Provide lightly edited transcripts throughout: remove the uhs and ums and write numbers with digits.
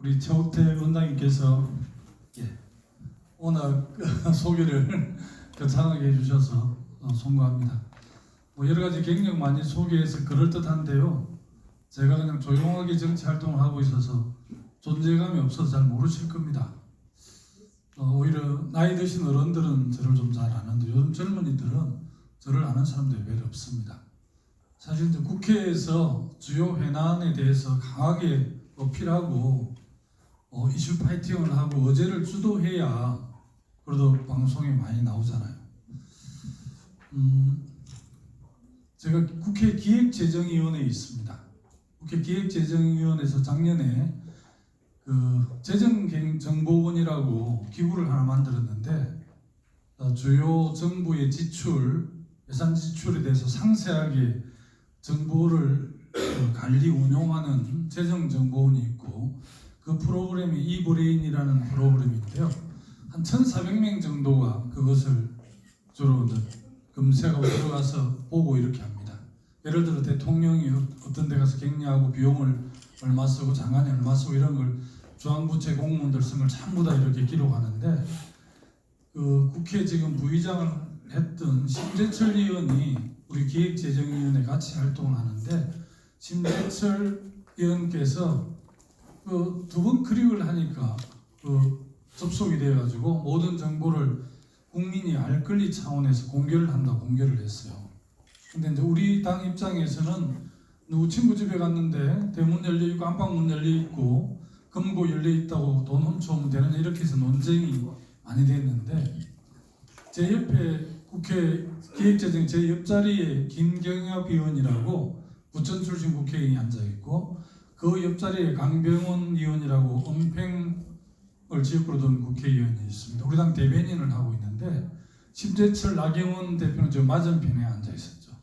우리 최옥태 원장님께서 오늘 소개를 거창하게 해주셔서 송구합니다. 여러 가지 경력 많이 소개해서 그럴듯한데요. 제가 그냥 조용하게 정치 활동을 하고 있어서 존재감이 없어서 잘 모르실 겁니다. 오히려 나이 드신 어른들은 저를 좀 잘 아는데 요즘 젊은이들은 저를 아는 사람들이 별로 없습니다. 사실 이제 국회에서 주요 현안에 대해서 강하게 어필하고 이슈 파이팅을 하고 의제를 주도해야 그래도 방송에 많이 나오잖아요. 제가 국회 기획재정위원회에 있습니다. 국회 기획재정위원회에서 작년에 그 재정정보원이라고 기구를 하나 만들었는데 주요 정부의 지출, 예산 지출에 대해서 상세하게 정보를 관리 운용하는 재정정보원이 있고 그 프로그램이 이브레인이라는 프로그램인데요. 한 1,400명 정도가 그것을 주로 검색하고 들어가서 보고 이렇게 합니다. 예를 들어 대통령이 어떤 데 가서 격려하고 비용을 얼마 쓰고 장관이 얼마 쓰고 이런 걸 중앙부처 공무원들 쓴 걸 전부 다 이렇게 기록하는데 그 국회 지금 부의장을 했던 심재철 의원이 우리 기획재정위원회 같이 활동을 하는데 심재철 의원께서 그 두 번 클릭을 하니까 그 접속이 돼가지고 모든 정보를 국민이 알 권리 차원에서 공개를 한다고 공개를 했어요. 근데 이제 우리 당 입장에서는 누구 친구 집에 갔는데 대문 열려 있고 안방문 열려 있고 금고 열려 있다고 돈 훔쳐오면 되느냐 이렇게 해서 논쟁이 많이 됐는데 제 옆에 국회 기획재정 제 옆자리에 김경엽 의원이라고 부천 출신 국회의원이 앉아 있고 그 옆자리에 강병원 의원이라고 은평을 지역구로 둔 국회의원이 있습니다. 우리 당 대변인을 하고 있는데 심재철 나경원 대표는 저 맞은편에 앉아 있었죠.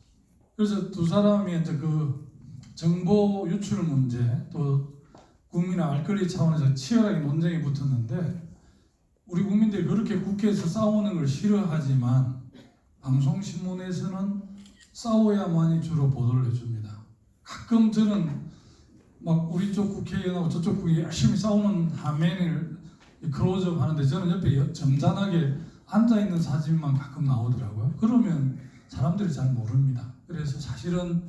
그래서 두 사람이 이제 그 정보 유출 문제 또 국민의 알 권리 차원에서 치열하게 논쟁이 붙었는데 우리 국민들이 그렇게 국회에서 싸우는 걸 싫어하지만 방송신문에서는 싸워야만이 주로 보도를 해줍니다. 가끔 저는 막 우리 쪽 국회의원하고 저쪽 국회의원 열심히 싸우는 화면을 클로즈업 하는데 저는 옆에 점잖하게 앉아있는 사진만 가끔 나오더라고요. 그러면 사람들이 잘 모릅니다. 그래서 사실은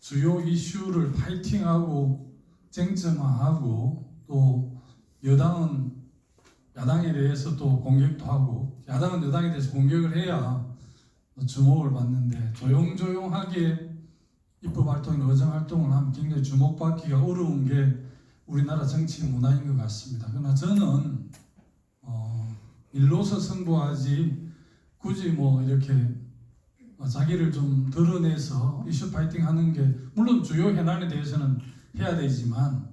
주요 이슈를 파이팅하고 쟁점화하고 또 여당은 야당에 대해서 또 공격도 하고 야당은 여당에 대해서 공격을 해야 주목을 받는데 조용조용하게 입법 활동이나 의정 활동을 하면 굉장히 주목받기가 어려운 게 우리나라 정치 문화인 것 같습니다. 그러나 저는 일로서 승부하지 굳이 뭐 이렇게 자기를 좀 드러내서 이슈 파이팅 하는 게 물론 주요 현안에 대해서는 해야 되지만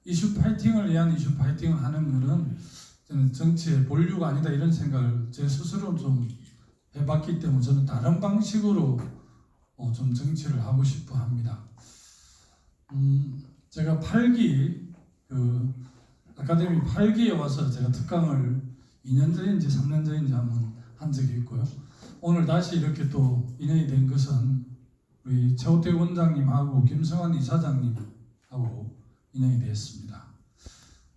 이슈 파이팅을 위한 이슈 파이팅을 하는 것은 저는 정치의 본류가 아니다 이런 생각을 제 스스로 좀 해봤기 때문에 저는 다른 방식으로 좀 정치를 하고 싶어 합니다. 제가 8기 그 아카데미 8기에 와서 제가 특강을 2년 전인지 3년 전인지 한번 한 적이 있고요. 오늘 다시 이렇게 또 인연이 된 것은 우리 최옥태 원장님하고 김성환 이사장님하고 인연이 되었습니다.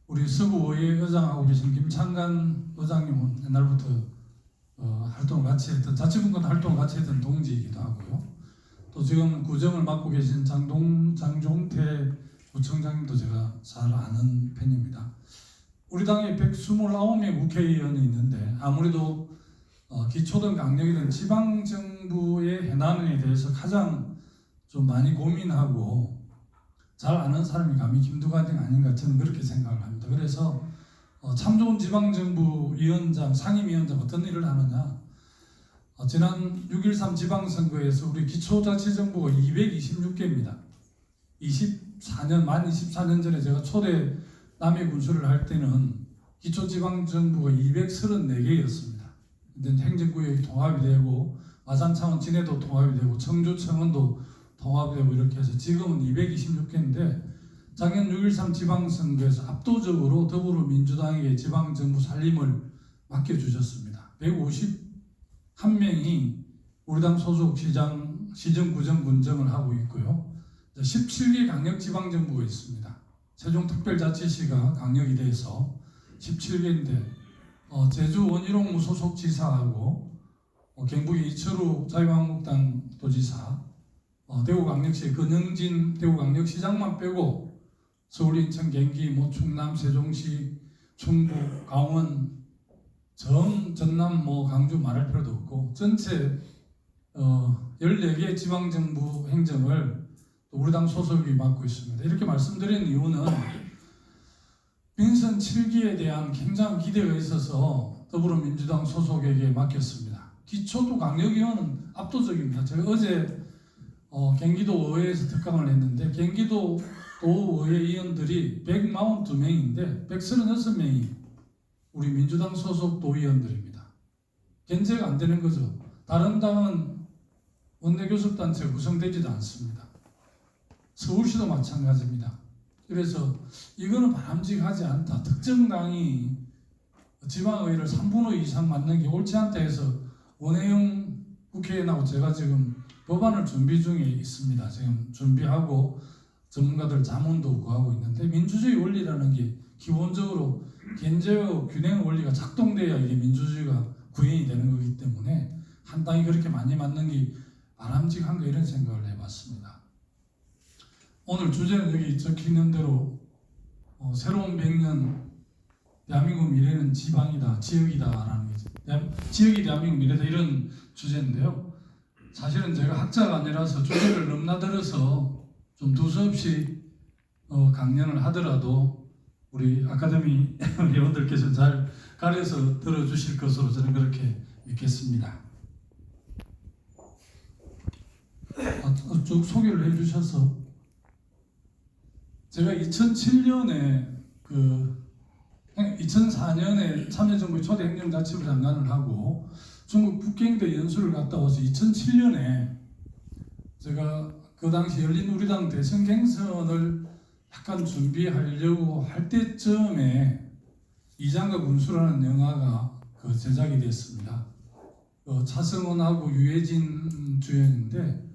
우리 서구의회 의장하고 계신 김창관 의장님은 옛날부터 활동을 같이 했던 자치분권 활동을 같이 했던 동지이기도 하고요. 또 지금 구정을 맡고 계신 장종태 구청장님도 제가 잘 아는 편입니다. 우리 당에 129명 국회의원이 있는데 아무래도 기초든 강력이든 지방정부의 현안에 대해서 가장 좀 많이 고민하고 잘 아는 사람이 감히 김두관이 아닌가 저는 그렇게 생각을 합니다. 그래서 참 좋은 지방정부 위원장, 상임위원장 어떤 일을 하느냐 지난 6.13 지방선거에서 우리 기초자치정부가 226개입니다. 만 24년 전에 제가 초대 남해 군수를 할 때는 기초지방정부가 234개였습니다. 근데 행정구역이 통합이 되고 마산창원 진해도 통합이 되고 청주 청원도 통합이 되고 이렇게 해서 지금은 226개인데 작년 6.13 지방선거에서 압도적으로 더불어민주당에게 지방정부 살림을 맡겨주셨습니다. 151명이 우리 당 소속 시정, 구정, 군정을 하고 있고요. 17개 강력지방정부가 있습니다. 세종특별자치시가 강력이 돼서 17개인데 제주 원희룡 소속 지사하고 경북의 이철우 자유한국당 도지사, 대구광역시 권영진 대구광역시장만 빼고 서울, 인천, 경기, 충남, 세종시, 충북, 강원, 전남, 강주 말할 필요도 없고 전체 14개 지방정부 행정을 우리 당 소속이 맡고 있습니다. 이렇게 말씀드린 이유는 민선 7기에 대한 굉장한 기대가 있어서 더불어민주당 소속에게 맡겼습니다. 기초도 강력의원은 압도적입니다. 제가 어제 경기도 의회에서 특강을 했는데 경기도 도의회 의원들이 142명인데 136명이 우리 민주당 소속 도의원들입니다. 견제가 안 되는 거죠. 다른 당은 원내교섭단체 구성되지도 않습니다. 서울시도 마찬가지입니다. 그래서 이거는 바람직하지 않다. 특정 당이 지방의회를 3분의 2 이상 맡는 게 옳지 않다 해서 원혜영 국회의원하고 제가 지금 법안을 준비 중에 있습니다. 지금 준비하고 전문가들 자문도 구하고 있는데 민주주의 원리라는 게 기본적으로 견제와 균형 원리가 작동돼야 이게 민주주의가 구현이 되는 거기 때문에 한 당이 그렇게 많이 맡는 게 바람직한가 이런 생각을 해봤습니다. 오늘 주제는 여기 적혀있는 대로 새로운 100년 대한민국 미래는 지방이다, 지역이다라는 거죠. 지역이 대한민국 미래다 이런 주제인데요. 사실은 제가 학자가 아니라서 주제를 넘나들어서 좀 두서없이 강연을 하더라도 우리 아카데미 회원들께서 잘 가려서 들어주실 것으로 저는 그렇게 믿겠습니다. 쭉 소개를 해주셔서 제가 2007년에 2004년에 참여정부의 초대 행정자치부 장관을 하고 중국 북경대 연수를 갔다 와서 2007년에 제가 그 당시 열린우리당 대선 경선을 약간 준비하려고 할 때쯤에 이장과 군수라는 영화가 제작이 됐습니다. 차승원하고 유해진 주연인데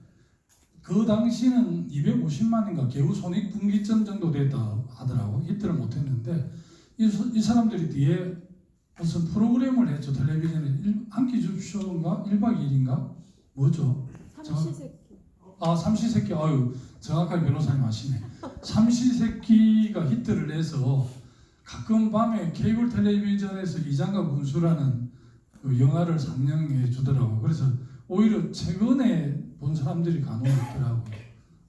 그 당시는 250만인가 개우 손익분기점 정도 됐다 하더라고. 히트를 못했는데 이 사람들이 뒤에 무슨 프로그램을 했죠. 텔레비전에 한 끼 줍쇼인가 1박 2일인가 뭐죠? 삼시세끼. 삼시세끼. 아유 정확하게 변호사님 아시네. 삼시세끼가 히트를 해서 가끔 밤에 케이블 텔레비전에서 이장과 군수라는 그 영화를 상영해 주더라고요. 그래서 오히려 최근에 본 사람들이 간혹 있더라고요.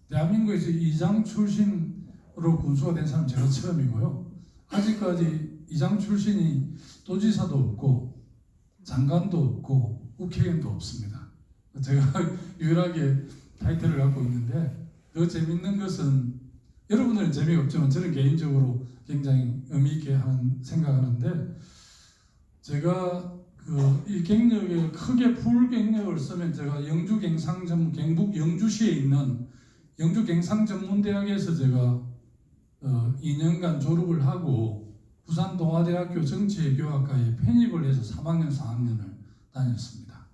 대한민국에서 이장 출신으로 군수가 된 사람 제가 처음이고요. 아직까지 이장 출신이 도지사도 없고 장관도 없고 국회의원도 없습니다. 제가 유일하게 타이틀을 갖고 있는데 더 재밌는 것은 여러분들은 재미가 없지만 저는 개인적으로 굉장히 의미 있게 생각하는데 제가 이 경력에 크게 풀 경력을 쓰면 제가 경북 영주시에 있는 영주경상전문대학에서 제가 2년간 졸업을 하고 부산 동아대학교 정치외교학과에 편입을 해서 3학년 4학년을 다녔습니다.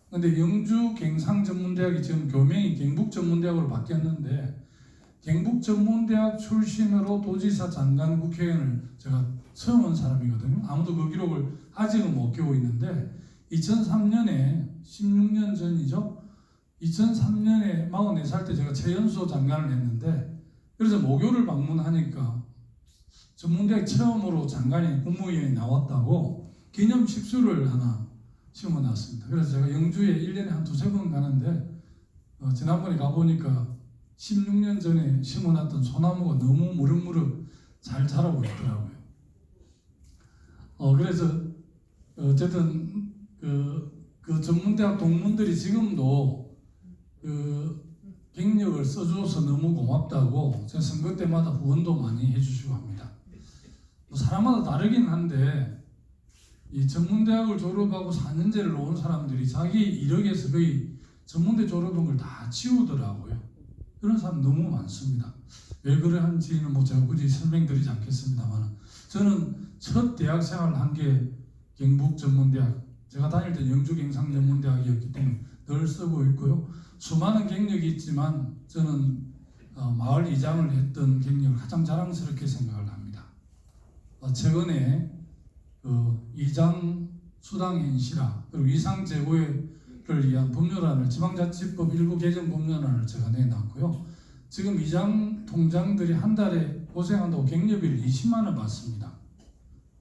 그런데 영주경상전문대학이 지금 교명이 경북전문대학으로 바뀌었는데 경북전문대학 출신으로 도지사, 장관, 국회의원을 제가 처음 온 사람이거든요. 아무도 그 기록을 아직은 못 깨고 있는데 2003년에 16년 전이죠. 2003년에 44살 때 제가 최연소 장관을 했는데 그래서 모교를 방문하니까 전문대학 처음으로 장관이 국무위원이 나왔다고 기념 식수를 하나 심어놨습니다. 그래서 제가 영주에 1년에 한 두세 번 가는데 지난번에 가보니까 16년 전에 심어놨던 소나무가 너무 무럭무럭 잘 자라고 있더라고요. 그래서 어쨌든 그 전문대학 동문들이 지금도 경력을 써줘서 너무 고맙다고 제가 선거 때마다 후원도 많이 해주시고 합니다. 사람마다 다르긴 한데 이 전문대학을 졸업하고 4년제를 놓은 사람들이 자기 이력에서 거의 전문대 졸업한 걸 다 치우더라고요. 그런 사람 너무 많습니다. 왜 그런지는 제가 굳이 설명드리지 않겠습니다만 저는 첫 대학 생활을 한 게 경북전문대학, 제가 다닐 때 영주경상전문대학이었기 때문에 늘 쓰고 있고요. 수많은 경력이 있지만 저는 마을 이장을 했던 경력을 가장 자랑스럽게 생각을 합니다. 최근에 이장 수당 인실화 그리고 위상 제고를 위한 법률안을 지방자치법 일부 개정 법률안을 제가 내놨고요. 지금 이장 통장들이 한 달에 고생한다고 갱년비를 20만 원 받습니다.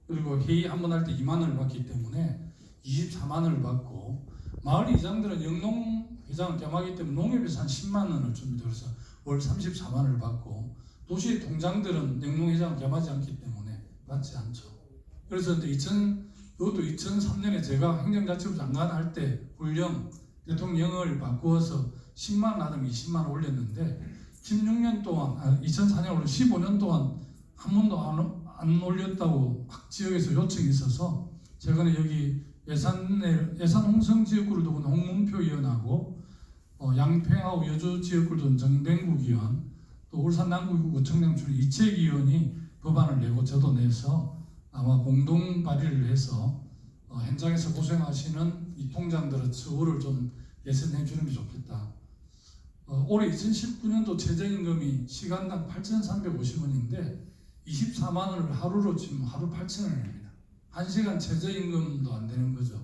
그리고 회의 한 번 할 때 2만 원을 받기 때문에 24만 원을 받고, 마을 이장들은 영농 회장을 겸하기 때문에 농협에서 한 10만 원을 줍니다. 그래서 월 34만 원을 받고, 도시 통장들은 영농 회장을 겸하지 않기 때문에 받지 않죠. 그래서 그것도 2003년에 제가 행정자치부 장관 할 때 훈령 대통령을 바꾸어서 10만 원 하던 20만 원 올렸는데 16년 동안 2004년 올려 15년 동안 한 번도 안 올렸다고 각 지역에서 요청이 있어서 최근에 여기 예산 홍성 지역구를 두고 홍문표 의원하고 양평하고 여주 지역구를 둔 정병국 의원, 또 울산 남구구 청량출 이채기 의원이 법안을 내고 저도 내서 아마 공동 발의를 해서 현장에서 고생하시는 이 통장들의 처우를 좀 개선해 주는 게 좋겠다. 올해 2019년도 최저임금이 시간당 8,350원인데 24만 원을 하루로 치면 하루 8,000원입니다. 1시간 최저임금도 안 되는 거죠.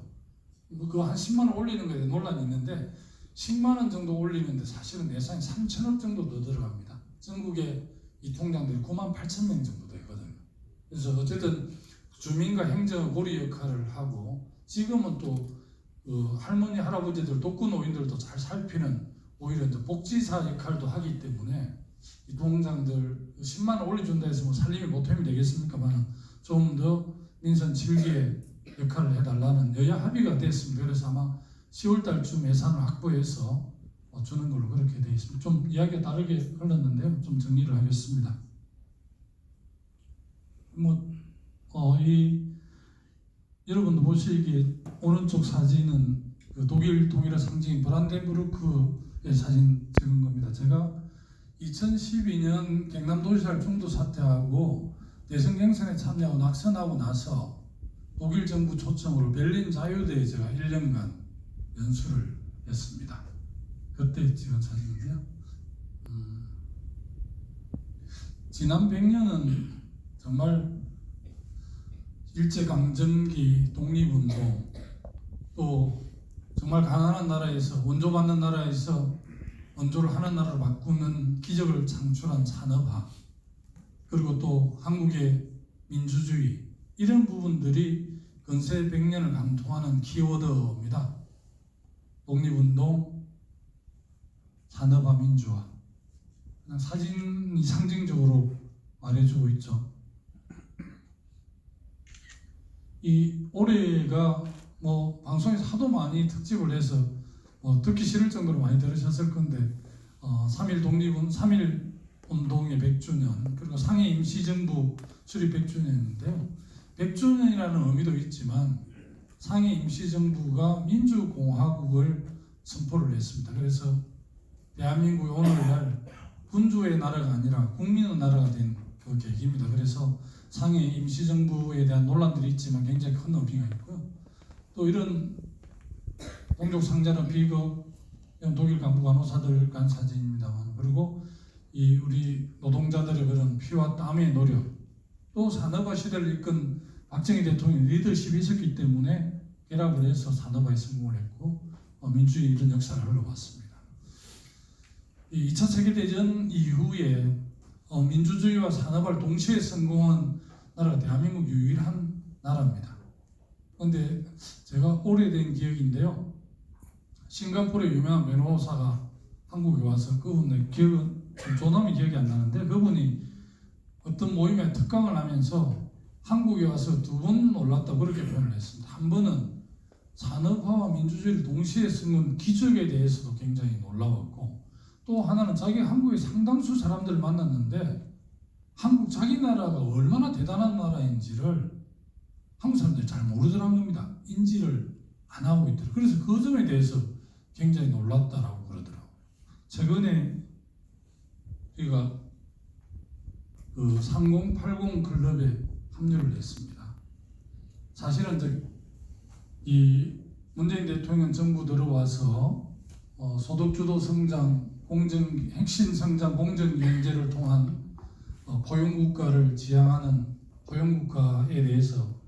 그거 한 10만 원 올리는 거에 논란이 있는데 10만 원 정도 올리는데 사실은 예산이 3천억 정도 더 들어갑니다. 전국에 이 통장들이 9만 8천 명 정도 되거든요. 그래서 어쨌든 주민과 행정 고리 역할을 하고, 지금은 또 할머니 할아버지들 독거노인들도 잘 살피는 오히려 이제 복지사 역할도 하기 때문에 이 통장들 10만 원 올려준다 해서 뭐 살림이 보탬이 되겠습니까만 좀 더 민선 7기의 역할을 해달라는 여야 합의가 됐습니다. 그래서 아마 10월 달쯤 예산을 확보해서 주는 걸로 그렇게 되어 있습니다. 좀 이야기가 다르게 흘렀는데요. 좀 정리를 하겠습니다. 여러분도 보시기에 오른쪽 사진은 그 독일 통일의 상징인 브란덴부르크의 사진 찍은 겁니다. 제가 2012년 경남도시락 중도 사태하고 대선 경선에 참여하고 낙선하고 나서 독일 정부 초청으로 베를린 자유대에 제가 1년간 연수를 했습니다. 그때 찍은 사진인데요. 지난 100년은 정말 일제강점기 독립운동, 또 정말 가난한 나라에서 원조받는 나라에서 원조를 하는 나라로 바꾸는 기적을 창출한 산업화, 그리고 또 한국의 민주주의, 이런 부분들이 근세 100년을 감통하는 키워드입니다. 독립운동, 산업화, 민주화. 그냥 사진이 상징적으로 말해주고 있죠. 이 올해가 방송에서 하도 많이 특집을 해서 듣기 싫을 정도로 많이 들으셨을 건데 3.1 운동의 100주년, 그리고 상해 임시정부 수립 100주년인데요. 100주년이라는 의미도 있지만 상해 임시정부가 민주공화국을 선포를 했습니다. 그래서 대한민국이 오늘날 군주의 나라가 아니라 국민의 나라가 된 그 계기입니다. 그래서 상해 임시정부에 대한 논란들이 있지만 굉장히 큰 의미가 있고요. 또 이런 동족 상자는 비극, 독일 간부 간호사들 간 사진입니다만, 그리고 우리 노동자들의 그런 피와 땀의 노력, 또 산업화 시대를 이끈 박정희 대통령의 리더십이 있었기 때문에 결합을 해서 산업화에 성공을 했고 민주주의 이런 역사를 흘러왔습니다. 2차 세계대전 이후에 민주주의와 산업화를 동시에 성공한 나라가 대한민국 유일한 나라입니다. 그런데 제가 오래된 기억인데요. 싱가포르의 유명한 변호사가 한국에 와서, 그분의 기억은 조남이 기억이 안 나는데, 그분이 어떤 모임에 특강을 하면서 한국에 와서 2번 놀랐다고 그렇게 표현을 했습니다. 한 번은 산업화와 민주주의를 동시에 쓴 기적에 대해서도 굉장히 놀라웠고, 또 하나는 자기가 한국에 상당수 사람들을 만났는데 자기 나라가 얼마나 대단한 나라인지를 한국 사람들이 잘 모르더라는 겁니다. 인지를 안 하고 있더라고요. 그래서 그 점에 대해서 굉장히 놀랐다라고 그러더라고요. 최근에 우리가 그 3080 클럽에 합류를 했습니다. 사실은 이 문재인 대통령 정부 들어와서 소득주도 성장 핵심 성장 공정 경제를 통한 포용국가를 지향하는 포용국가에 대해서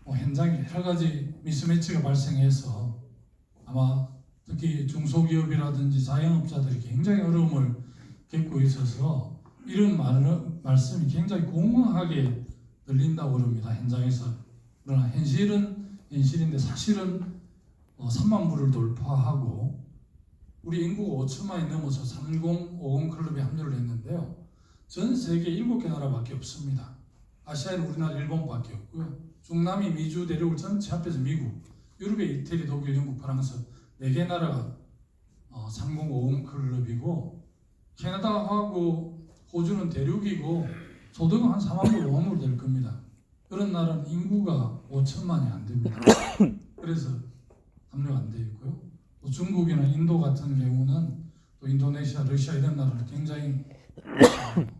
현장에 여러 가지 미스매치가 발생해서 아마 특히 중소기업이라든지 자영업자들이 굉장히 어려움을 겪고 있어서 이런 말씀이 굉장히 공허하게 들린다고 그럽니다. 현장에서. 그러나 현실인데 사실은 3만 부를 돌파하고 우리 인구가 5천만이 넘어서 3050 클럽에 합류를 했는데요. 전 세계 7개 나라밖에 없습니다. 아시아에는 우리나라, 일본밖에 없고요. 중남미, 미주 대륙을 전체 합해서 미국, 유럽에 이태리, 독일, 영국, 프랑스 4개 나라가 3050 클럽이고 캐나다하고 호주는 대륙이고 소득은 한 4만 불, 5만 불 될 겁니다. 그런 나라는 인구가 5천만이 안 됩니다. 그래서 합류가 안 되어 있고요. 또 중국이나 인도 같은 경우는 또 인도네시아, 러시아 이런 나라는 굉장히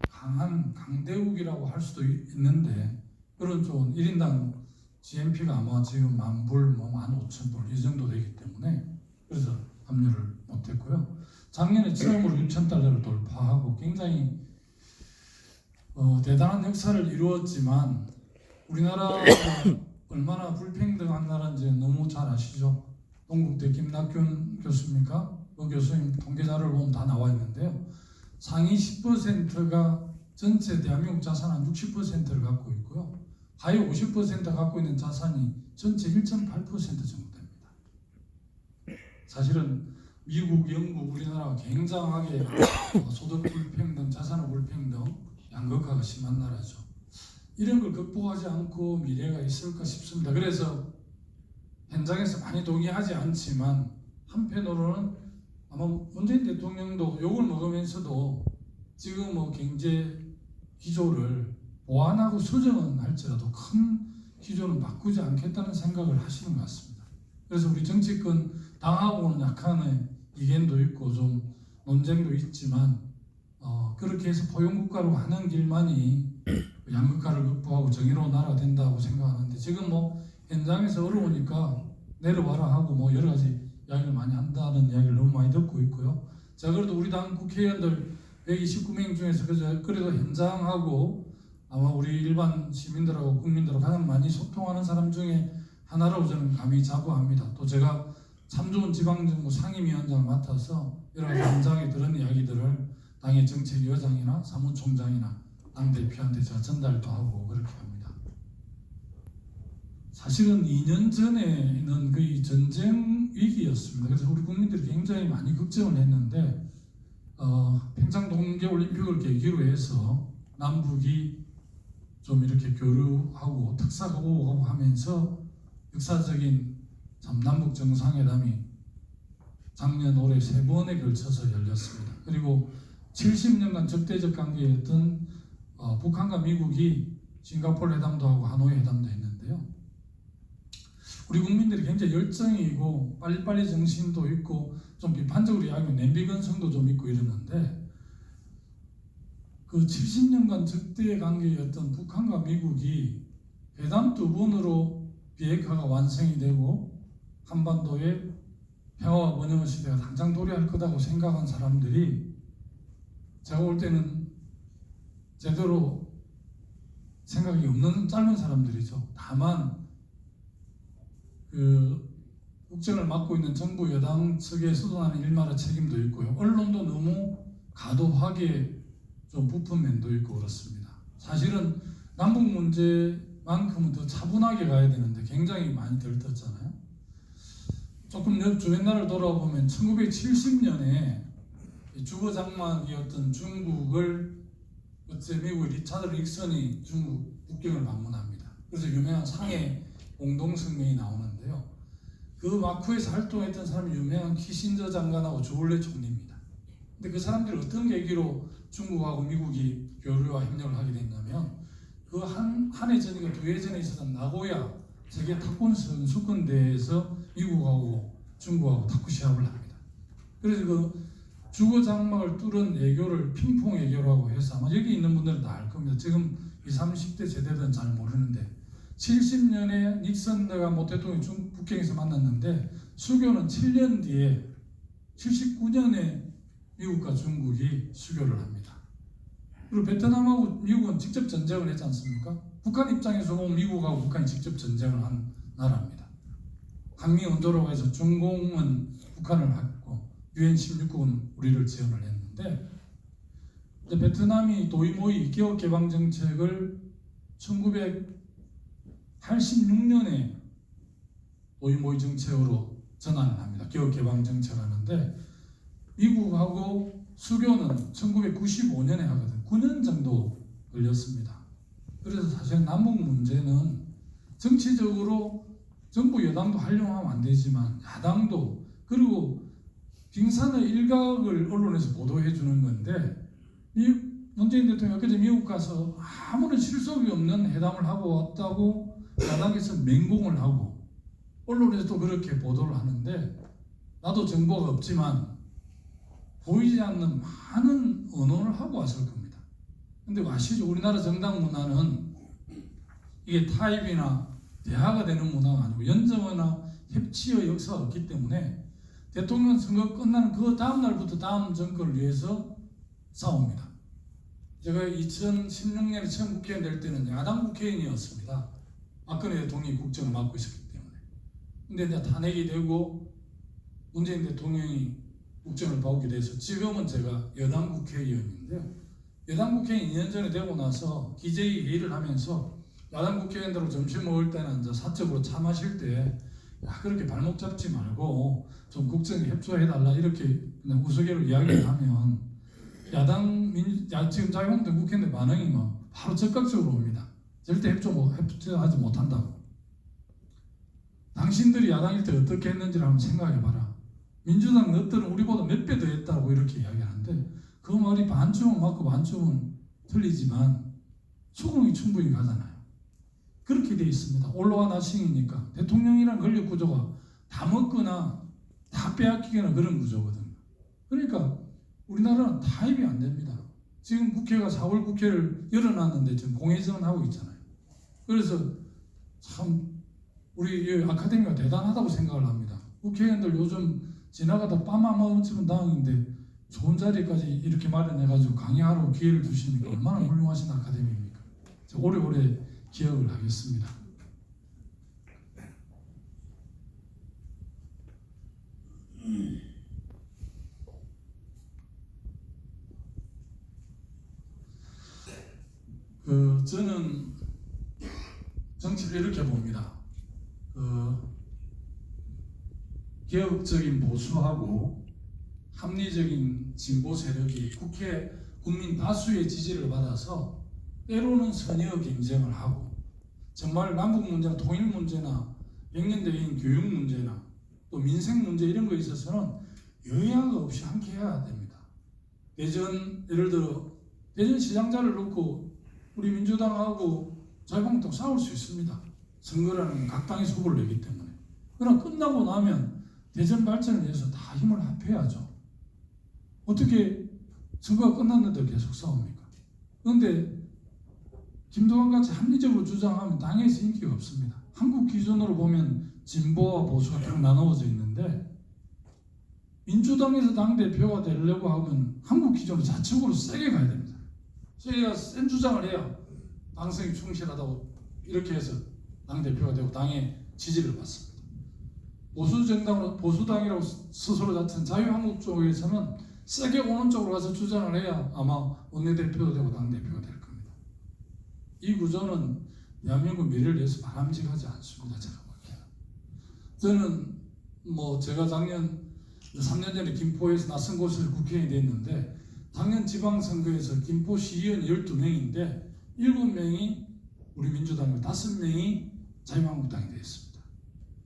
강한 강대국이라고 할 수도 있는데 그런 쪽은 1인당 GNP가 아마 지금 10,000불, 15,000불 이 정도 되기 때문에 그래서 합류를 못했고요. 작년에 처음으로 6,000달러를 돌파하고 굉장히 대단한 역사를 이루었지만 우리나라가 얼마나 불평등한 나라인지 너무 잘 아시죠? 동국대 김낙균 교수입니까? 그 교수님 통계 자료를 보면 다 나와 있는데요. 상위 10%가 전체 대한민국 자산 한 60%를 갖고 있고요. 하위 50%가 갖고 있는 자산이 전체 1.8% 정도 됩니다. 사실은 미국, 영국, 우리나라가 굉장하게 소득 불평등, 자산 불평등, 양극화가 심한 나라죠. 이런 걸 극복하지 않고 미래가 있을까 싶습니다. 그래서 현장에서 많이 동의하지 않지만 한편으로는 아마 문재인 대통령도 욕을 먹으면서도 지금 경제 기조를 보완하고 수정은 할지라도 큰 기조는 바꾸지 않겠다는 생각을 하시는 것 같습니다. 그래서 우리 정치권 당하고는 약간의 이견도 있고 좀 논쟁도 있지만 그렇게 해서 포용국가로 가는 길만이 양극화를 극복하고 정의로운 나라가 된다고 생각하는데 지금 현장에서 어려우니까 내려와라 하고 여러 가지 이야기를 많이 한다는 이야기를 너무 많이 듣고 있고요. 자, 그래도 우리 당 국회의원들 129명 중에서 그래도 현장하고 아마 우리 일반 시민들하고 국민들하고 가장 많이 소통하는 사람 중에 하나라고 저는 감히 자부합니다. 또 제가 참 좋은 지방정부 상임위원장을 맡아서 여러 가지 현장에 들은 이야기들을 당의 정책위원장이나 사무총장이나 당대표한테 제가 전달도 하고 그렇게 합니다. 사실은 2년 전에는 거의 전쟁 위기였습니다. 그래서 우리 국민들이 굉장히 많이 걱정을 했는데 평창 동계올림픽을 계기로 해서 남북이 좀 이렇게 교류하고 특사가 오고 하면서 역사적인 남북 정상회담이 작년 올해 3번에 걸쳐서 열렸습니다. 그리고 70년간 적대적 관계였던 북한과 미국이 싱가포르 회담도 하고 하노이 회담도 했는데요. 우리 국민들이 굉장히 열정이고 빨리빨리 정신도 있고 좀 비판적으로 이야기하면 냄비근성도 좀 있고 이러는데 그 70년간 적대 관계였던 북한과 미국이 회담 2번으로 비핵화가 완성이 되고 한반도의 평화와 번영의 시대가 당장 도래할 거라고 생각한 사람들이 제가 볼 때는 제대로 생각이 없는 짧은 사람들이죠. 다만 국정을 맡고 있는 정부 여당 측에서도 나는 일말의 책임도 있고요. 언론도 너무 과도하게 좀 부푼 면도 있고 그렇습니다. 사실은 남북 문제만큼은 더 차분하게 가야 되는데 굉장히 많이 들떴잖아요. 조금 주변나라를 돌아보면 1970년에 주거장막이었던 중국을 그때 미국의 리차드 닉슨이 중국 국경을 방문합니다. 그래서 유명한 상해 공동성명이 나오는데요. 그 마쿠에서 활동했던 사람이 유명한 키신저 장관하고 주올레 총리입니다. 근데 그 사람들이 어떤 계기로 중국하고 미국이 교류와 협력을 하게 됐냐면 그 한 해 전인가 2해 전에 있었던 나고야 세계 탁구 선수권 대회에서 미국하고 중국하고 탁구 시합을 합니다. 그래서 그 주거 장막을 뚫은 애교를 핑퐁 애교라고 해서 아마 여기 있는 분들은 다 알 겁니다. 지금 20, 30대 세대들은 잘 모르는데 70년에 닉슨과 대통령이 중국 북경에서 만났는데 수교는 7년 뒤에 79년에 미국과 중국이 수교를 합니다. 그리고 베트남하고 미국은 직접 전쟁을 했지 않습니까? 북한 입장에서 보면 미국하고 북한이 직접 전쟁을 한 나라입니다. 한미 온도로가 해서 중공은 북한을 했고 유엔 16국은 우리를 지원을 했는데, 베트남이 도이모이 기업 개방 정책을 1986년에 도이모이 정책으로 전환을 합니다. 기업 개방 정책을 하는데, 미국하고 수교는 1995년에 하거든요. 9년 정도 걸렸습니다. 그래서 사실 남북 문제는 정치적으로 정부 여당도 활용하면 안 되지만 야당도, 그리고 빙산의 일각을 언론에서 보도해 주는 건데, 문재인 대통령이 그제 미국 가서 아무런 실속이 없는 회담을 하고 왔다고 야당에서 맹공을 하고 언론에서도 그렇게 보도를 하는데, 나도 정보가 없지만 보이지 않는 많은 언론을 하고 왔을 겁니다. 근데 아시죠? 우리나라 정당 문화는 이게 타입이나 대화가 되는 문화가 아니고 연정이나 협치의 역사가 없기 때문에 대통령 선거 끝나는 그 다음 날부터 다음 정권을 위해서 싸웁니다. 제가 2016년에 처음 국회의원 될 때는 야당 국회의원이었습니다. 박근혜 대통령이 국정을 맡고 있었기 때문에. 근데 이제 탄핵이 되고 문재인 대통령이 국정을 바꾸게 돼서 지금은 제가 여당 국회의원인데요. 여당 국회의원 2년 전에 되고 나서 기재위 회의를 하면서 야당 국회의원들하고 점심 먹을 때는 이제 사적으로 차 마실 때, 야, 그렇게 발목 잡지 말고 좀 국정에 협조해달라 이렇게 그냥 우스개로 이야기를 하면 지금 자유한국당 국회의원들 반응이 뭐 바로 적극적으로 옵니다. 절대 협조하지 못한다고. 당신들이 야당일 때 어떻게 했는지를 한번 생각해봐라. 민주당 너들은 우리보다 몇 배 더 했다고 이렇게 이야기하는데, 그 말이 반쯤은 맞고 반쯤은 틀리지만 수긍이 충분히 가잖아요. 그렇게 돼 있습니다. 올로와 나싱이니까 대통령이란 권력 구조가 다 먹거나 다 빼앗기거나 그런 구조거든요. 그러니까 우리나라는 타협이 안 됩니다. 지금 국회가 4월 국회를 열어놨는데 지금 공회전하고 있잖아요. 그래서 참 우리 아카데미가 대단하다고 생각을 합니다. 국회의원들 요즘 지나가다 빠마마우치는 당인데 좋은 자리까지 이렇게 마련해가지고 강의하러 기회를 주시니까 얼마나 훌륭하신 아카데미입니까? 오래오래 기억을 하겠습니다. 저는 정치를 이렇게 봅니다. 개혁적인 보수하고 합리적인 진보 세력이 국민 다수의 지지를 받아서 때로는 선의의 경쟁을 하고, 정말 남북 문제나 통일 문제나 100년대인 교육 문제나 또 민생 문제 이런 거에 있어서는 여야가 없이 함께 해야 됩니다. 예를 들어 대전 시장자를 놓고 우리 민주당하고 자유한국당 싸울 수 있습니다. 선거라는 각 당이 후보를 내기 때문에. 그러나 끝나고 나면 대전 발전을 위해서 다 힘을 합해야죠. 어떻게 선거가 끝났는데 계속 싸웁니까? 그런데 김두관 같이 합리적으로 주장하면 당에서 인기가 없습니다. 한국 기준으로 보면 진보와 보수가 딱 나누어져 있는데, 민주당에서 당대표가 되려고 하면 한국 기준으로 좌측으로 세게 가야 됩니다. 세게 센 주장을 해야 당성이 충실하다고 이렇게 해서 당대표가 되고 당의 지지를 받습니다. 보수당이라고 스스로 자称 자유한국 쪽에서는 세게 오는 쪽으로 가서 주장을 해야 아마 원내대표도 되고 당대표가 될 겁니다. 이 구조는 대한민국 미래를 위해서 바람직하지 않습니다. 제가 보기에는. 저는 제가 작년 3년 전에 김포에서 낯선 곳에서 국회의원이 됐는데, 작년 지방선거에서 김포시의원 12명인데 7명이 우리 민주당이고 5명이 자유한국당이 되었습니다.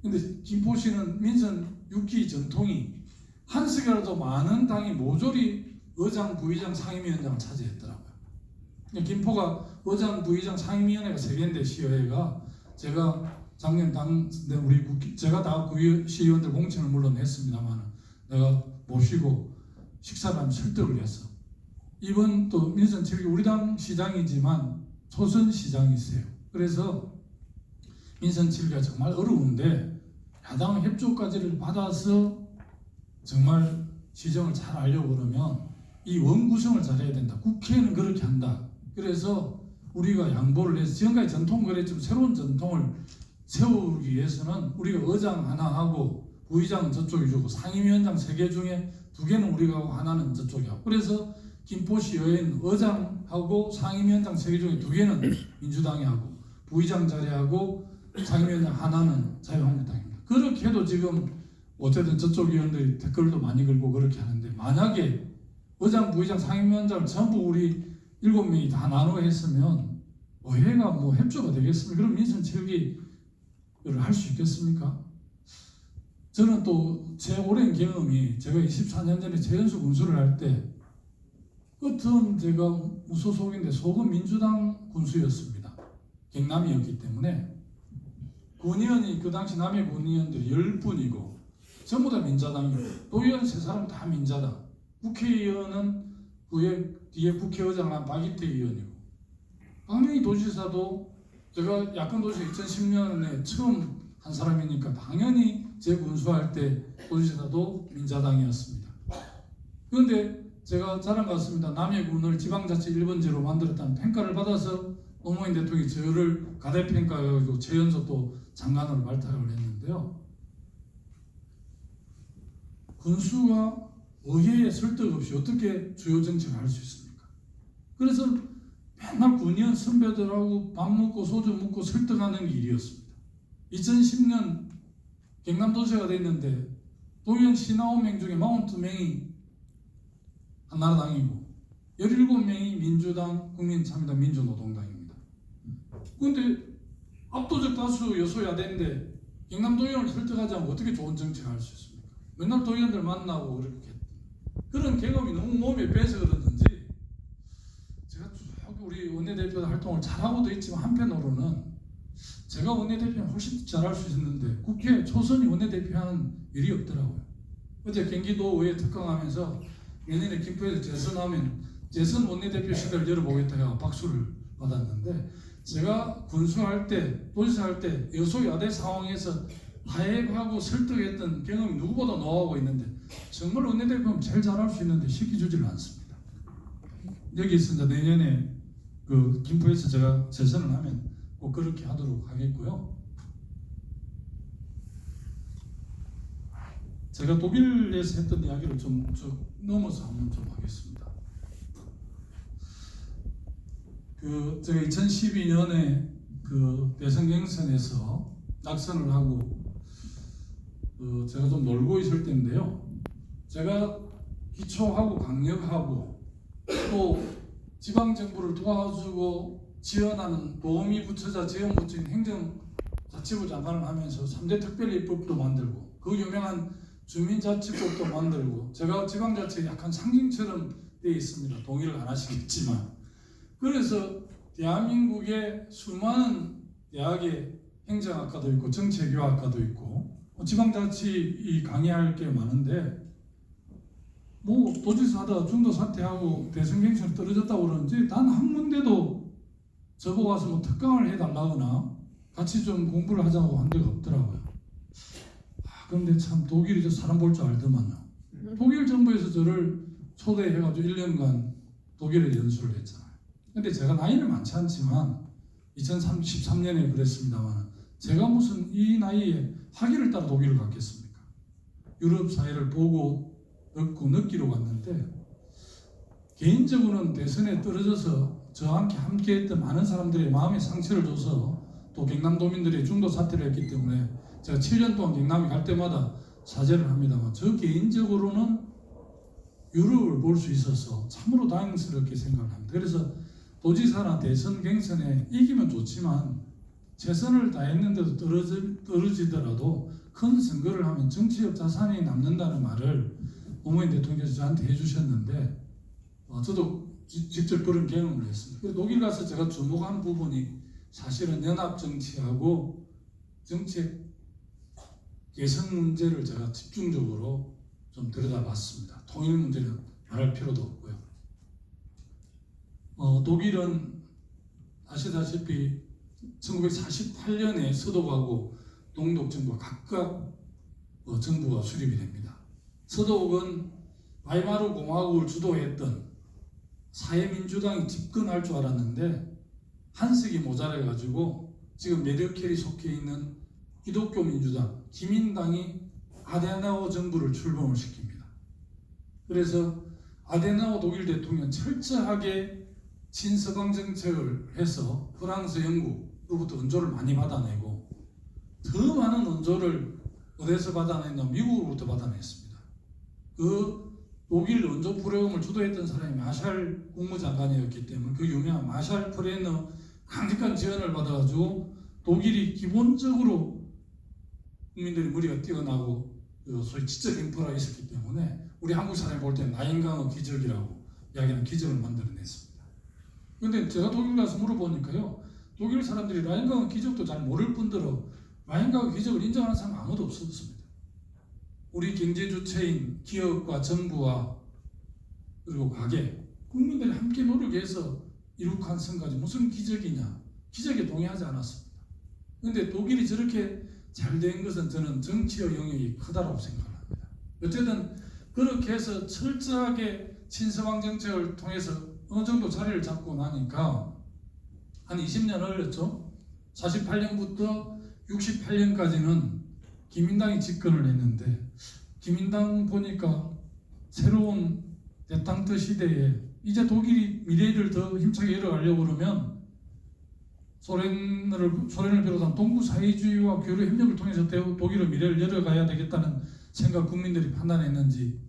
근데 김포시는 민선 6기 전통이 한 석이라도 많은 당이 모조리 의장, 부의장, 상임위원장을 차지했더라고요. 김포가 의장, 부의장, 상임위원회가 3개인데 시의회가, 제가 작년 제가 다 시의원들 공천을 물론 했습니다만 내가 모시고 식사를 하면 설득을 했어. 이번 또 민선 7기 우리 당 시장이지만 초선 시장이세요. 그래서 민선 7기가 정말 어려운데 야당 협조까지를 받아서 정말 시정을 잘 하려고 그러면 이 원구성을 잘해야 된다. 국회는 그렇게 한다. 그래서 우리가 양보를 해서 지금까지 전통은 그랬지만 새로운 전통을 세우기 위해서는 우리가 의장 하나 하고 부의장은 저쪽이 주고 상임위원장 3개 중에 2개는 우리가 하고 하나는 저쪽이 하고, 그래서 김포시 의회는 의장하고 상임위원장 3개 중에 2개는 민주당이 하고 부의장 자리하고 상임위원장 하나는 자유한국당입니다. 그렇게 해도 지금 어쨌든 저쪽 의원들이 댓글도 많이 걸고 그렇게 하는데, 만약에 의장, 부의장, 상임위원장을 전부 우리 7명이 다 나눠 했으면 의회가 뭐 협조가 되겠습니까? 그럼 민선 체육이 할 수 있겠습니까? 저는 또 제 오랜 경험이, 제가 24년 전에 재연수 군수를 할 때 끝은 제가 무소속인데 속은 민주당 군수였습니다. 경남이었기 때문에 군의원이 그 당시 남해 군의원들이 10분이고 전부 다 민자당이고 도의원 3사람 다 민자당, 국회의원은 뒤에 국회의장한 박이태 의원이고, 박명희 도지사도 제가 야권도시 2010년에 처음 한 사람이니까 당연히 제 군수할 때 도지사도 민자당이었습니다. 그런데 제가 자랑 같습니다. 남해군을 지방자치 1번제로 만들었다는 평가를 받아서 노무현 대통령이 저를 가대평가해가지고 재연소 장관으로 발탁을 했는데요. 군수가 의회에 설득 없이 어떻게 주요 정책을 할 수 있습니까? 그래서 맨날 군의원 선배들하고 밥 먹고 소주 먹고 설득하는 게 일이었습니다. 2010년 경남도지사가 됐는데 도의원 59명 중에 42명이 한나라당이고 17명이 민주당, 국민참여당, 민주노동당입니다. 그런데 압도적 다수 여소야대인데 경남도의원을 설득하지 않고 어떻게 좋은 정책을 할 수 있습니까? 맨날 도의원들 만나고 그렇게 그런 경험이 너무 몸에 배서 그러는지 제가 쭉 우리 원내대표 활동을 잘하고도 있지만 한편으로는 제가 원내대표는 훨씬 잘할 수 있었는데 국회 초선이 원내대표하는 일이 없더라고요. 어제 경기도의회 특강하면서 내년에 김포에서 재선하면 재선 원내대표 시대를 열어보겠다 해서 박수를 받았는데, 제가 군수할 때 도지사할 때 여소야대 상황에서 타협하고 설득했던 경험이 누구보다 노하고 있는데 정말 원내대표는 제일 잘할 수 있는데 시켜주지를 않습니다. 여기서 이제 내년에 그 김포에서 제가 재선을 하면 꼭 그렇게 하도록 하겠고요. 제가 독일에서 했던 이야기를 좀 넘어서 한번 좀 하겠습니다. 제가 2012년에 그 대선 경선에서 낙선을 하고 제가 좀 놀고 있을 때인데요. 제가 기초하고 강력하고 또 지방정부를 도와주고 지원하는 도우미 부처자 지원 부처인 행정자치부 장관을 하면서 3대 특별입법도 만들고 그 유명한 주민자치법도 만들고, 제가 지방자치에 약간 상징처럼 되어 있습니다. 동의를 안 하시겠지만. 그래서 대한민국의 수많은 대학의 행정학과도 있고 정책교학과도 있고 지방자치 강의할 게 많은데, 뭐 도지사 하다가 중도 사퇴하고 대선 경선에 떨어졌다고 그러는지 단 한 군데도 저보고 와서 뭐 특강을 해달라거나 같이 좀 공부를 하자고 한 데가 없더라고요. 그런데 참 독일이 저 사람 볼 줄 알더만요. 독일 정부에서 저를 초대해가지고 1년간 독일에 연수를 했잖아요. 근데 제가 나이는 많지 않지만 2013년에 그랬습니다만 제가 무슨 이 나이에 학위를 따라 독일을 갔겠습니까? 유럽 사회를 보고 듣고 느끼러 갔는데, 개인적으로는 대선에 떨어져서 저와 함께 했던 많은 사람들의 마음에 상처를 줘서 또 경남도민들이 중도 사퇴를 했기 때문에 제가 7년 동안 경남에 갈 때마다 사죄를 합니다만, 저 개인적으로는 유럽을 볼 수 있어서 참으로 다행스럽게 생각을 합니다. 그래서 도지사나 대선 경선에 이기면 좋지만 최선을 다했는데도 떨어지더라도 큰 선거를 하면 정치적 자산이 남는다는 말을 노무현 대통령께서 저한테 해주셨는데 저도 직접 그런 경험을 했습니다. 그래서 독일 가서 제가 주목한 부분이 사실은 연합 정치하고 정책 개선 문제를 제가 집중적으로 좀 들여다봤습니다. 통일 문제는 말할 필요도 없고요. 독일은 아시다시피 1948년에 서독하고 동독 정부가 각각 정부가 수립이 됩니다. 서독은 바이마르 공화국을 주도했던 사회민주당이 집권할 줄 알았는데 한석이 모자라가지고 지금 메르켈이 속해 있는 기독교 민주당, 기민당이 아데나워 정부를 출범을 시킵니다. 그래서 아데나워 독일 대통령 철저하게 친서방 정책을 해서 프랑스, 영국으로부터 은조를 많이 받아내고 더 많은 은조를 어디서 받아냈냐? 미국으로부터 받아냈습니다. 그 독일 원조 프로그램을 주도했던 사람이 마샬 국무장관이었기 때문에 그 유명한 마샬 플랜의 강력한 지원을 받아가지고 독일이 기본적으로 국민들이 머리가 뛰어나고 소위 지적 인프라가 있었기 때문에 우리 한국 사람이 볼 때는 라인강의 기적이라고 이야기하는 기적을 만들어냈습니다. 그런데 제가 독일 가서 물어보니까요, 독일 사람들이 라인강의 기적도 잘 모를 뿐더러 라인강의 기적을 인정하는 사람 아무도 없었습니다. 우리 경제 주체인 기업과 정부와 그리고 가게, 국민들이 함께 노력해서 이룩한 성과지 무슨 기적이냐, 기적에 동의하지 않았습니다. 그런데 독일이 저렇게 잘 된 것은 저는 정치의 영역이 크다고 생각합니다. 어쨌든 그렇게 해서 철저하게 친서방 정책을 통해서 어느 정도 자리를 잡고 나니까 한 20년 흘렸죠. 48년부터 68년까지는 기민당이 집권을 했는데, 기민당 보니까 새로운 대탕트 시대에 이제 독일이 미래를 더 힘차게 열어가려고 그러면 소련을 비롯한 동구 사회주의와 교류 협력을 통해서 독일의 미래를 열어가야 되겠다는 생각 국민들이 판단했는지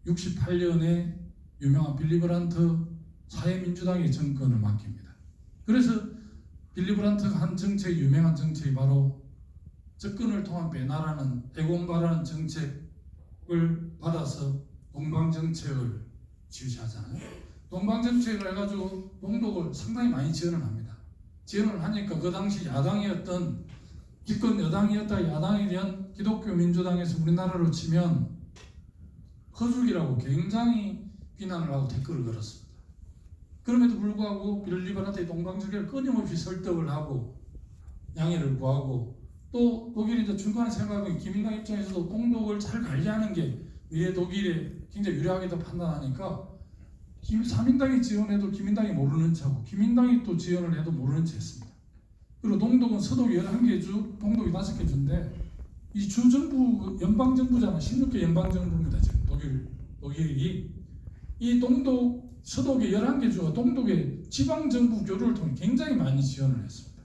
68년에 유명한 빌리 브란트 사회민주당의 정권을 맡깁니다. 그래서 빌리 브란트가 한 정책이 유명한 정책이 바로 접근을 통한 배나라는 대공가라는 정책을 받아서 동방정책을 지시하잖아요. 동방정책을 해가지고 동독을 상당히 많이 지원을 합니다. 지원을 하니까 그 당시 야당이었던 집권 여당이었다 야당이 된 기독교 민주당에서 우리나라로 치면 허죽이라고 굉장히 비난을 하고 댓글을 걸었습니다. 그럼에도 불구하고 빌리 브란트의 동방정책을 끊임없이 설득을 하고 양해를 구하고 또 독일이 이제 중간에 생각하면 기민당 입장에서도 동독을 잘 관리하는 게 미래 독일에 굉장히 유리하게도 판단하니까 3인당이 지원해도 기민당이 모르는 척하고 기민당이 또 지원을 해도 모르는 척 했습니다. 그리고 동독은 서독이 11개 주, 동독이 5개 주인데 이 주정부, 연방정부잖아요. 16개 연방정부입니다. 지금 독일이 이 동독, 서독의 11개 주가 동독의 지방정부 교류를 통해 굉장히 많이 지원을 했습니다.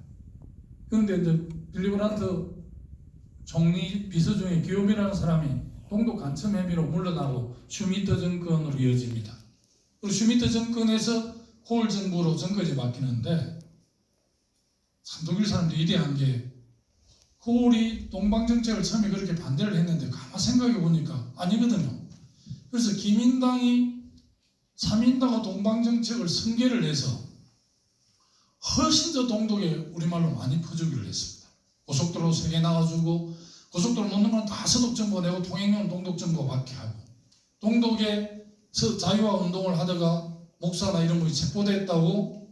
그런데 이제 빌리 브란트 총리 비서 중에 기욤이라는 사람이 동독 간첩 혐의로 물러나고 슈미트 정권으로 이어집니다. 그리고 슈미트 정권에서 콜 정부로 정권이 바뀌는데 참 독일 사람들이 이대한 게 콜이 동방정책을 처음에 그렇게 반대를 했는데 가만 생각해 보니까 아니거든요. 그래서 기민당이 3인당과 동방정책을 승계를 해서 훨씬 더 동독에 우리말로 많이 퍼주기를 했습니다. 고속도로 3개 나와주고 고속도로 놓는 건 다 서독정부가 내고 통행료는 동독정부가 받게 하고 동독에서 자유화 운동을 하다가 목사나 이런 분이 체포됐다고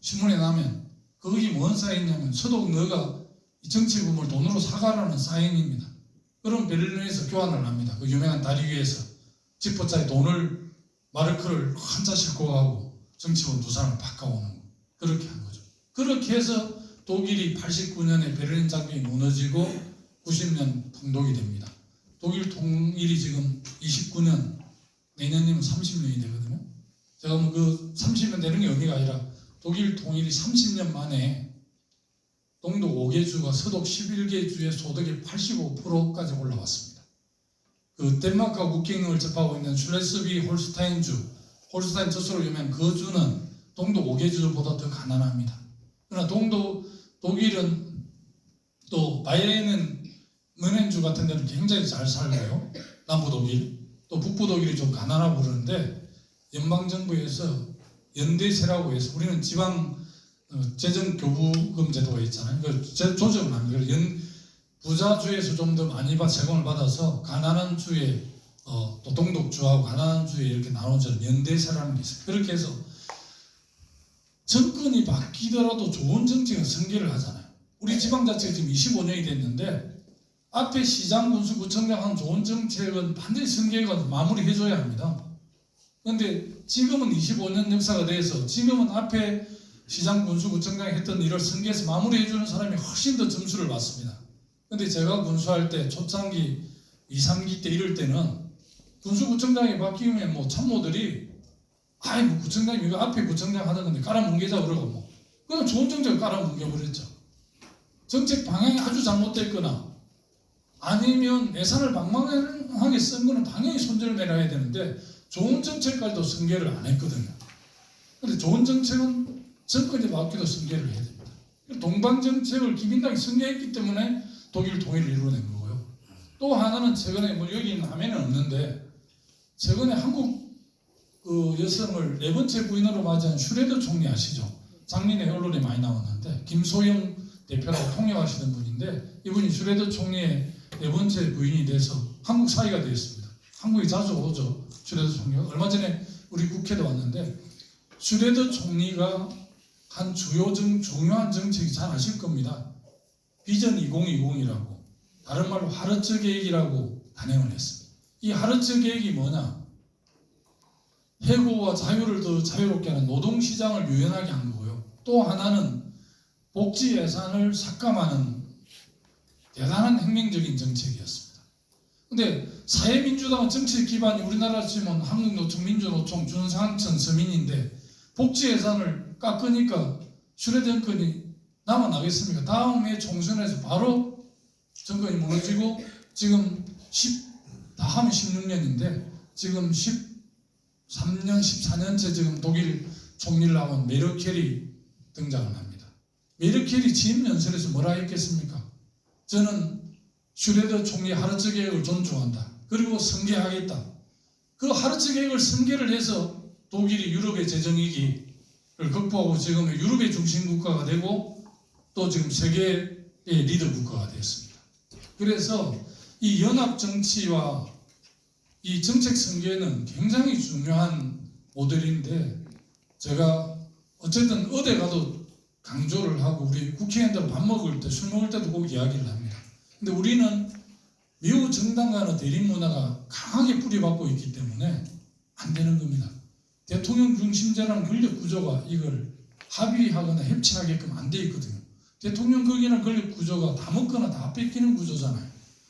신문에 나면 거기 뭔 사인이냐면 서독 너가 이 정치금을 돈으로 사가라는 사인입니다. 그럼 베를린에서 교환을 합니다. 그 유명한 다리 위에서 지퍼짜리 돈을 마르크를 한자 싣고 가고 정치범 2사람을 바꿔오는 거. 그렇게 한 거죠. 그렇게 해서 독일이 89년에 베를린 장벽이 무너지고 90년 통독이 됩니다. 독일 통일이 지금 29년, 내년이면 30년이 되거든요. 제가 뭐 그 30년 되는 게 의미가 아니라 독일 통일이 30년 만에 동독 5개 주가 서독 11개 주의 소득의 85%까지 올라왔습니다. 그 덴마크와 국경을 접하고 있는 슐레스비 홀스타인 주, 홀스타인 저수로 유명한 그 주는 동독 5개 주보다 더 가난합니다. 그러나 독일은 또 바이에른 뮌헨주 같은 데는 굉장히 잘 살고요. 남부 독일, 또 북부 독일이 좀 가난하고 그러는데 연방정부에서 연대세라고 해서 우리는 지방 재정교부금 제도가 있잖아요. 그 조정을 합니다. 부자주에서 좀 더 많이 세금을 받아서 가난한 주에 또 동독주하고 가난한 주에 이렇게 나눠져 연대세라는 게 있어요. 그렇게 해서 정권이 바뀌더라도 좋은 정책은 승계를 하잖아요. 우리 지방자치가 지금 25년이 됐는데 앞에 시장, 군수, 구청장 한 좋은 정책은 반드시 승계가 마무리해줘야 합니다. 그런데 지금은 25년 역사가 돼서 지금은 앞에 시장, 군수, 구청장이 했던 일을 승계해서 마무리해주는 사람이 훨씬 더 점수를 받습니다. 그런데 제가 군수할 때 초창기 2, 3기 때 이럴 때는 군수, 구청장이 바뀌면 뭐 참모들이 아이 뭐 구청장이 이거 앞에 구청장 하던 건데 깔아뭉개자 그러고 뭐 그냥 좋은 정책을 깔아뭉개버렸죠. 정책 방향이 아주 잘못됐거나 아니면 예산을 방망하게 쓴 거는 당연히 손절을 내려야 되는데 좋은 정책까지도 승계를 안 했거든요. 그런데 좋은 정책은 정권이 바뀌어도 승계를 해야 됩니다. 동방정책을 기민당이 승계했기 때문에 독일 통일을 이루어낸 거고요. 또 하나는 최근에 뭐 여기는 화면은 없는데 최근에 한국 여성을 네 번째 부인으로 맞이한 슈레더 총리 아시죠? 작년에 언론에 많이 나왔는데 김소영 대표라고 통역하시는 분인데 이분이 슈레더 총리의 네 번째 부인이 돼서 한국 사위가 되었습니다. 한국에 자주 오죠. 슈레더 총리가. 얼마 전에 우리 국회도 왔는데 슈레더 총리가 한 중요한 정책이 잘 아실 겁니다. 비전 2020이라고 다른 말로 하르츠 계획이라고 단행을 했습니다. 이 하르츠 계획이 뭐냐? 해고와 자유를 더 자유롭게 하는 노동시장을 유연하게 한 거고요. 또 하나는 복지 예산을 삭감하는 대단한 혁명적인 정책이었습니다. 그런데 사회민주당은 정책 기반이 우리나라 치면 한국노총, 민주노총, 준상천, 서민인데 복지 예산을 깎으니까 슈레더 정권이 남아나겠습니까? 다음에 총선에서 바로 정권이 무너지고 지금 다 하면 16년인데 지금 13년, 14년째 지금 독일 총리를 하고 메르켈이 등장을 합니다. 메르켈이 취임 연설에서 뭐라 했겠습니까? 저는 슈레더 총리 하르츠 계획을 존중한다. 그리고 승계하겠다. 그 하르츠 계획을 승계를 해서 독일이 유럽의 재정위기를 극복하고 지금 유럽의 중심 국가가 되고 또 지금 세계의 리더 국가가 되었습니다. 그래서 이 연합 정치와 이 정책 승계는 굉장히 중요한 모델인데 제가 어쨌든 어디 가도 강조를 하고 우리 국회의원들 밥 먹을 때 술 먹을 때도 꼭 이야기를 합니다. 근데 우리는 미국 정당 간의 대립 문화가 강하게 뿌리박고 있기 때문에 안 되는 겁니다. 대통령 중심제라는 권력 구조가 이걸 합의하거나 협치하게끔 안 돼 있거든요. 대통령 거기는 권력 구조가 다 먹거나 다 뺏기는 구조잖아요.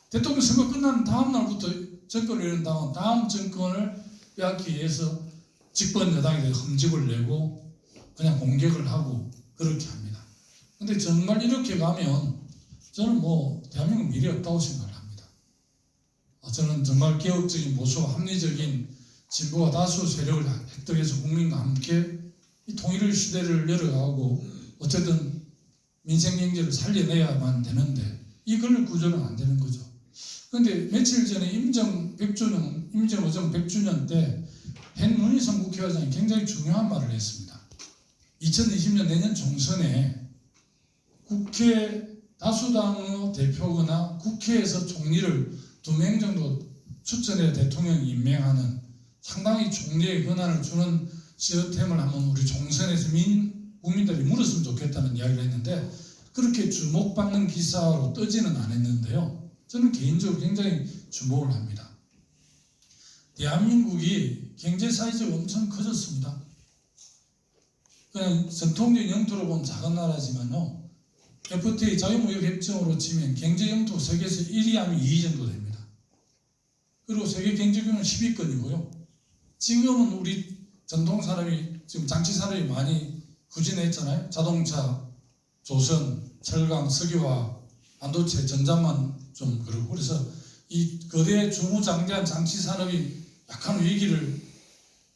대통령 선거 끝난 다음 날부터 정권을 이룬 다음 정권을 빼앗기 위해서 집권 여당에 대해 흠집을 내고 그냥 공격을 하고 그렇게 합니다. 근데 정말 이렇게 가면 저는 뭐 대한민국 미래 없다고 생각을 합니다. 저는 정말 개혁적인 보수 합리적인 진보가 다수 세력을 획득해서 국민과 함께 이 통일 시대를 열어가고 어쨌든 민생 경제를 살려내야만 되는데 이 권력 구조는 안 되는 거죠. 그런데 며칠 전에 임정 100주년 때 hen문희성 국회의장이 굉장히 중요한 말을 했습니다. 2020년 내년 총선에 국회 다수당의 대표거나 국회에서 총리를 2명 정도 추천해 대통령이 임명하는 상당히 총리의 권한을 주는 시스템을 한번 우리 총선에서 국민들이 물었으면 좋겠다는 이야기를 했는데 그렇게 주목받는 기사로 뜨지는 않았는데요. 저는 개인적으로 굉장히 주목을 합니다. 대한민국이 경제 사이즈가 엄청 커졌습니다. 그냥 전통적 영토로 보면 작은 나라지만요. FTA 자유무역협정으로 치면 경제 영토 세계에서 1위 하면 2위 정도 됩니다. 그리고 세계 경제 규모는 10위권이고요. 지금은 우리 전통 산업이 지금 장치 산업이 많이 후진했잖아요. 자동차, 조선, 철강, 석유화, 반도체, 전자만 좀 그러고 그래서 이 거대 중후장대한 장치 산업이 약간 위기를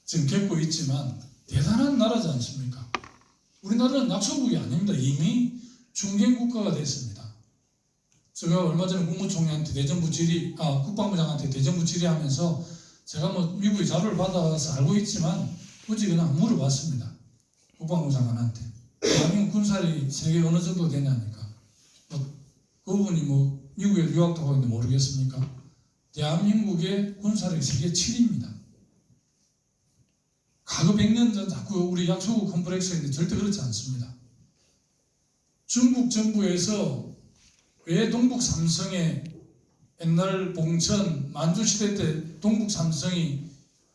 지금 겪고 있지만 대단한 나라지 않습니까? 우리나라는 약소국이 아닙니다. 이미 중견 국가가 됐습니다. 제가 얼마 전에 국무총리한테 국방부장한테 대정부 질의하면서 제가 뭐 미국의 자료를 받아서 알고 있지만 굳이 그냥 물어봤습니다. 국방부 장관한테. 대한민국 군사력이 세계 어느 정도 되냐니까. 그분이 뭐 미국에 유학도 가고 있는데 모르겠습니까? 대한민국의 군사력이 세계 7위입니다. 과거 100년 전 자꾸 우리 약소국 컴플렉스가 있는데 절대 그렇지 않습니다. 중국 정부에서 왜 동북 삼성에 옛날 봉천 만주 시대 때 동북 삼성이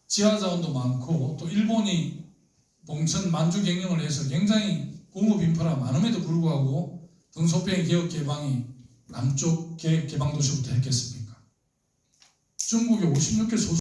지하 자원도 많고 또 일본이 봉천 만주 경영을 해서 굉장히 공업 인프라가 많음에도 불구하고 등소평 개혁 개방이 남쪽 개방 도시부터 했겠습니까? 중국의 56개